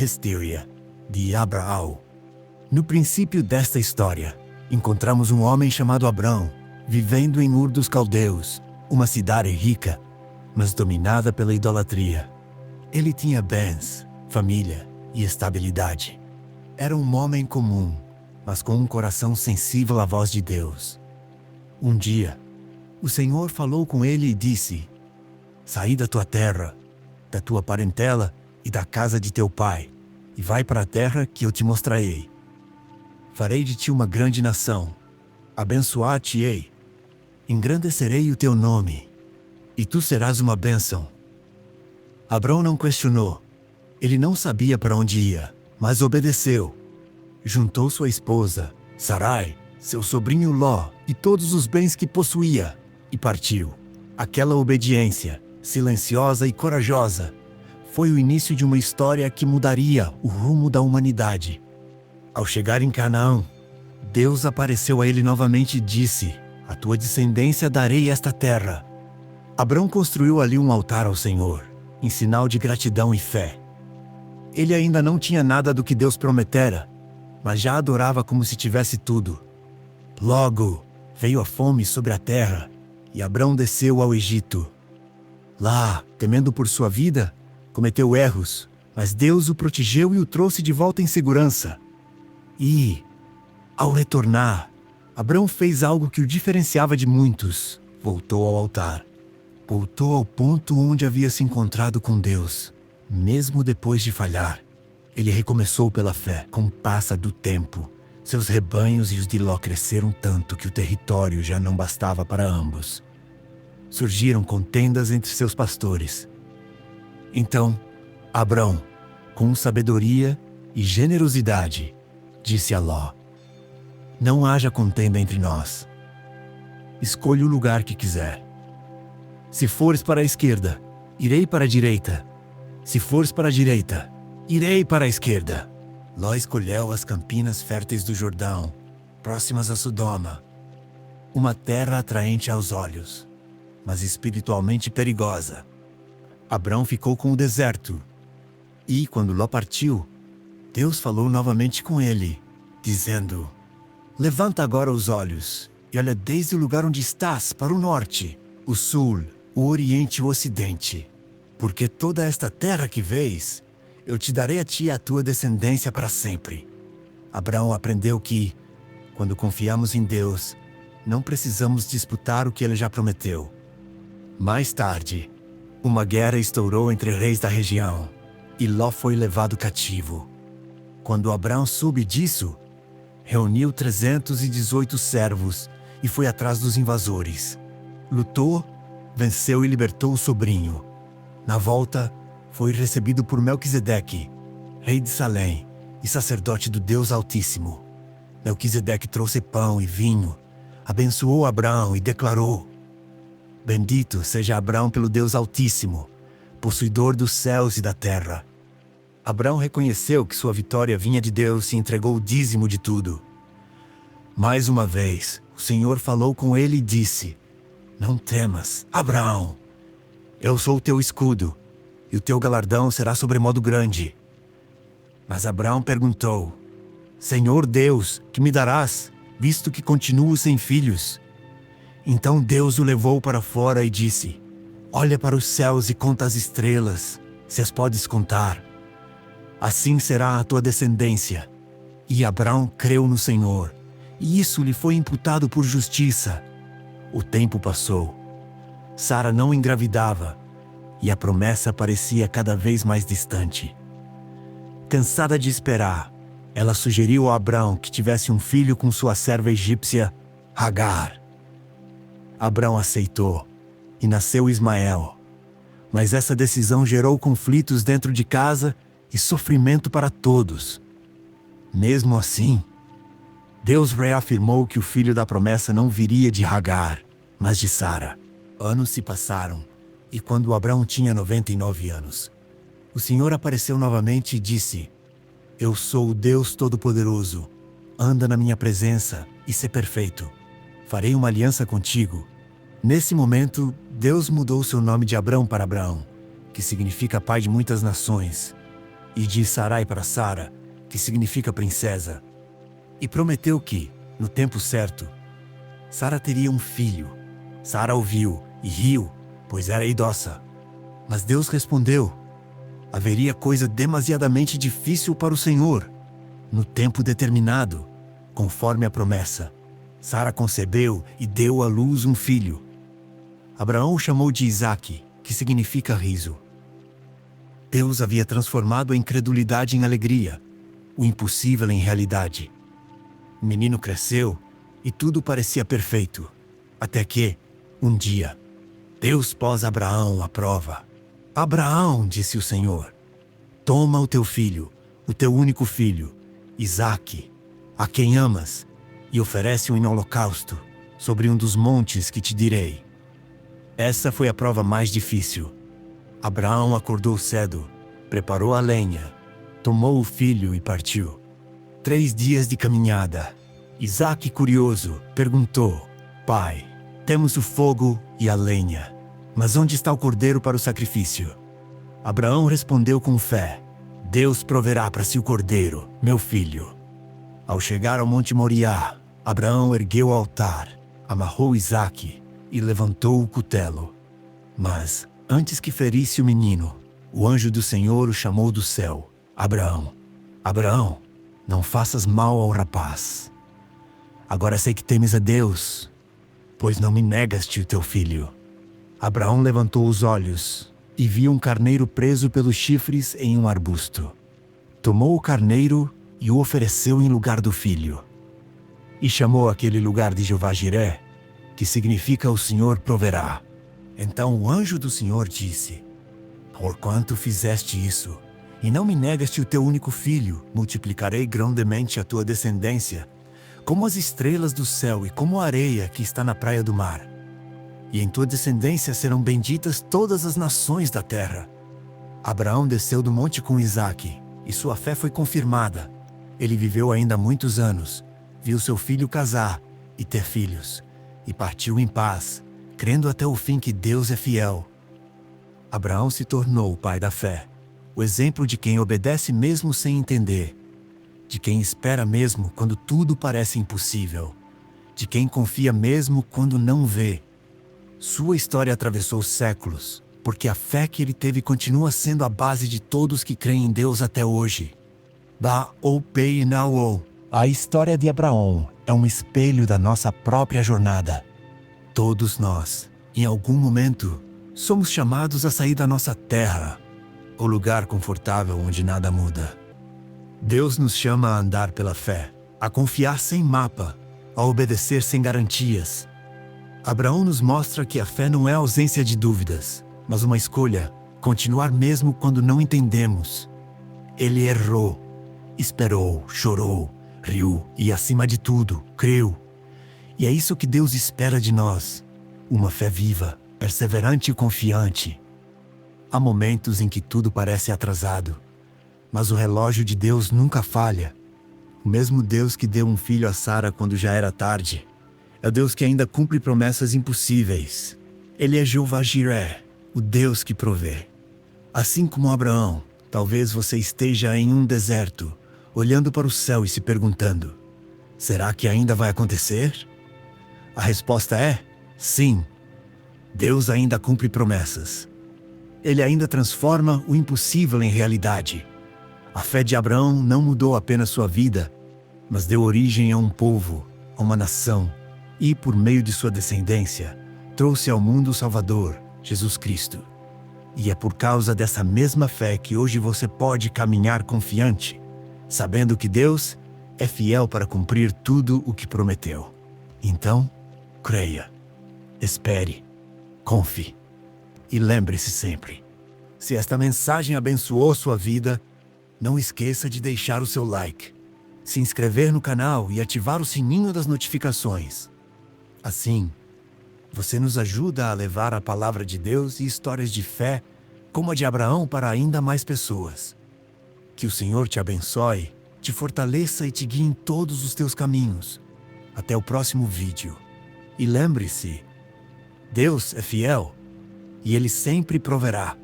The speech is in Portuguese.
Hysteria, de Abraão. No princípio desta história, encontramos um homem chamado Abrão, vivendo em Ur dos Caldeus, uma cidade rica, mas dominada pela idolatria. Ele tinha bens, família e estabilidade. Era um homem comum, mas com um coração sensível à voz de Deus. Um dia, o Senhor falou com ele e disse: "Saí da tua terra, da tua parentela e da casa de teu pai, e vai para a terra que eu te mostrarei. Farei de ti uma grande nação, abençoar-te-ei, engrandecerei o teu nome, e tu serás uma bênção." Abrão não questionou. Ele não sabia para onde ia, mas obedeceu. Juntou sua esposa, Sarai, seu sobrinho Ló e todos os bens que possuía, e partiu. Aquela obediência, silenciosa e corajosa, foi o início de uma história que mudaria o rumo da humanidade. Ao chegar em Canaã, Deus apareceu a ele novamente e disse: "A tua descendência darei esta terra." Abrão construiu ali um altar ao Senhor, em sinal de gratidão e fé. Ele ainda não tinha nada do que Deus prometera, mas já adorava como se tivesse tudo. Logo, veio a fome sobre a terra, e Abrão desceu ao Egito. Lá, temendo por sua vida, cometeu erros, mas Deus o protegeu e o trouxe de volta em segurança. E, ao retornar, Abrão fez algo que o diferenciava de muitos: voltou ao altar. Voltou ao ponto onde havia se encontrado com Deus. Mesmo depois de falhar, ele recomeçou pela fé. Com o passar do tempo, seus rebanhos e os de Ló cresceram tanto que o território já não bastava para ambos. Surgiram contendas entre seus pastores. Então, Abrão, com sabedoria e generosidade, disse a Ló: "Não haja contenda entre nós. Escolha o lugar que quiser. Se fores para a esquerda, irei para a direita. Se fores para a direita, irei para a esquerda." Ló escolheu as campinas férteis do Jordão, próximas a Sodoma. Uma terra atraente aos olhos, mas espiritualmente perigosa. Abrão ficou com o deserto. E, quando Ló partiu, Deus falou novamente com ele, dizendo: "Levanta agora os olhos e olha desde o lugar onde estás para o norte, o sul, o oriente e o ocidente. Porque toda esta terra que vês, eu te darei a ti e à tua descendência para sempre." Abraão aprendeu que, quando confiamos em Deus, não precisamos disputar o que ele já prometeu. Mais tarde, uma guerra estourou entre reis da região, e Ló foi levado cativo. Quando Abraão soube disso, reuniu 318 servos e foi atrás dos invasores. Lutou, venceu e libertou o sobrinho. Na volta, foi recebido por Melquisedeque, rei de Salém e sacerdote do Deus Altíssimo. Melquisedeque trouxe pão e vinho, abençoou Abraão e declarou: "Bendito seja Abraão pelo Deus Altíssimo, possuidor dos céus e da terra." Abraão reconheceu que sua vitória vinha de Deus e entregou o dízimo de tudo. Mais uma vez, o Senhor falou com ele e disse: "Não temas, Abraão. Eu sou o teu escudo, e o teu galardão será sobremodo grande." Mas Abraão perguntou: "Senhor Deus, que me darás, visto que continuo sem filhos?" Então Deus o levou para fora e disse: "Olha para os céus e conta as estrelas, se as podes contar. Assim será a tua descendência." E Abraão creu no Senhor, e isso lhe foi imputado por justiça. O tempo passou. Sara não engravidava, e a promessa parecia cada vez mais distante. Cansada de esperar, ela sugeriu a Abraão que tivesse um filho com sua serva egípcia, Agar. Abraão aceitou, e nasceu Ismael. Mas essa decisão gerou conflitos dentro de casa e sofrimento para todos. Mesmo assim, Deus reafirmou que o filho da promessa não viria de Agar, mas de Sara. Anos se passaram, e quando Abraão tinha 99 anos, o Senhor apareceu novamente e disse: "Eu sou o Deus Todo-Poderoso. Anda na minha presença e sê perfeito. Farei uma aliança contigo." Nesse momento, Deus mudou seu nome de Abrão para Abraão, que significa pai de muitas nações. e de Sarai para Sara, que significa princesa. E prometeu que, no tempo certo, Sara teria um filho. Sara ouviu e riu, pois era idosa. Mas Deus respondeu: haveria coisa demasiadamente difícil para o Senhor. No tempo determinado, conforme a promessa, Sara concebeu e deu à luz um filho. Abraão o chamou de Isaque, que significa riso. Deus havia transformado a incredulidade em alegria, o impossível em realidade. O menino cresceu e tudo parecia perfeito, até que, um dia, Deus pôs Abraão à prova. Abraão, disse o Senhor, toma o teu filho, o teu único filho, Isaque, a quem amas, e oferece-o em holocausto sobre um dos montes que te direi. Essa foi a prova mais difícil. Abraão acordou cedo, preparou a lenha, tomou o filho e partiu. 3 dias de caminhada. Isaque, curioso, perguntou: Pai, temos o fogo e a lenha, mas onde está o cordeiro para o sacrifício? Abraão respondeu com fé: Deus proverá para si o cordeiro, meu filho. Ao chegar ao Monte Moriá, Abraão ergueu o altar, amarrou Isaque e levantou o cutelo. Mas, antes que ferisse o menino, o anjo do Senhor o chamou do céu: Abraão, Abraão, não faças mal ao rapaz. Agora sei que temes a Deus, pois não me negaste o teu filho. Abraão levantou os olhos e viu um carneiro preso pelos chifres em um arbusto. Tomou o carneiro e o ofereceu em lugar do filho. E chamou aquele lugar de Jeová-Jiré, que significa o Senhor proverá. Então o anjo do Senhor disse: Porquanto fizeste isso, e não me negaste o teu único filho, multiplicarei grandemente a tua descendência, como as estrelas do céu e como a areia que está na praia do mar. E em tua descendência serão benditas todas as nações da terra. Abraão desceu do monte com Isaque, e sua fé foi confirmada. Ele viveu ainda muitos anos, viu seu filho casar e ter filhos, e partiu em paz, crendo até o fim que Deus é fiel. Abraão se tornou o pai da fé, o exemplo de quem obedece mesmo sem entender, de quem espera mesmo quando tudo parece impossível, de quem confia mesmo quando não vê. Sua história atravessou séculos, porque a fé que ele teve continua sendo a base de todos que creem em Deus até hoje. A história de Abraão é um espelho da nossa própria jornada. Todos nós, em algum momento, somos chamados a sair da nossa terra, o lugar confortável onde nada muda. Deus nos chama a andar pela fé, a confiar sem mapa, a obedecer sem garantias. Abraão nos mostra que a fé não é ausência de dúvidas, mas uma escolha, continuar mesmo quando não entendemos. Ele errou, esperou, chorou, riu e, acima de tudo, creu. E é isso que Deus espera de nós, uma fé viva, perseverante e confiante. Há momentos em que tudo parece atrasado, mas o relógio de Deus nunca falha. O mesmo Deus que deu um filho a Sara quando já era tarde, é o Deus que ainda cumpre promessas impossíveis. Ele é Jeová-Jiré, o Deus que provê. Assim como Abraão, talvez você esteja em um deserto, olhando para o céu e se perguntando: será que ainda vai acontecer? A resposta é: sim. Deus ainda cumpre promessas. Ele ainda transforma o impossível em realidade. A fé de Abraão não mudou apenas sua vida, mas deu origem a um povo, a uma nação, e, por meio de sua descendência, trouxe ao mundo o Salvador, Jesus Cristo. E é por causa dessa mesma fé que hoje você pode caminhar confiante, sabendo que Deus é fiel para cumprir tudo o que prometeu. Então, creia, espere, confie e lembre-se sempre: se esta mensagem abençoou sua vida, não esqueça de deixar o seu like, se inscrever no canal e ativar o sininho das notificações. Assim, você nos ajuda a levar a palavra de Deus e histórias de fé, como a de Abraão, para ainda mais pessoas. Que o Senhor te abençoe, te fortaleça e te guie em todos os teus caminhos. Até o próximo vídeo. E lembre-se, Deus é fiel e Ele sempre proverá.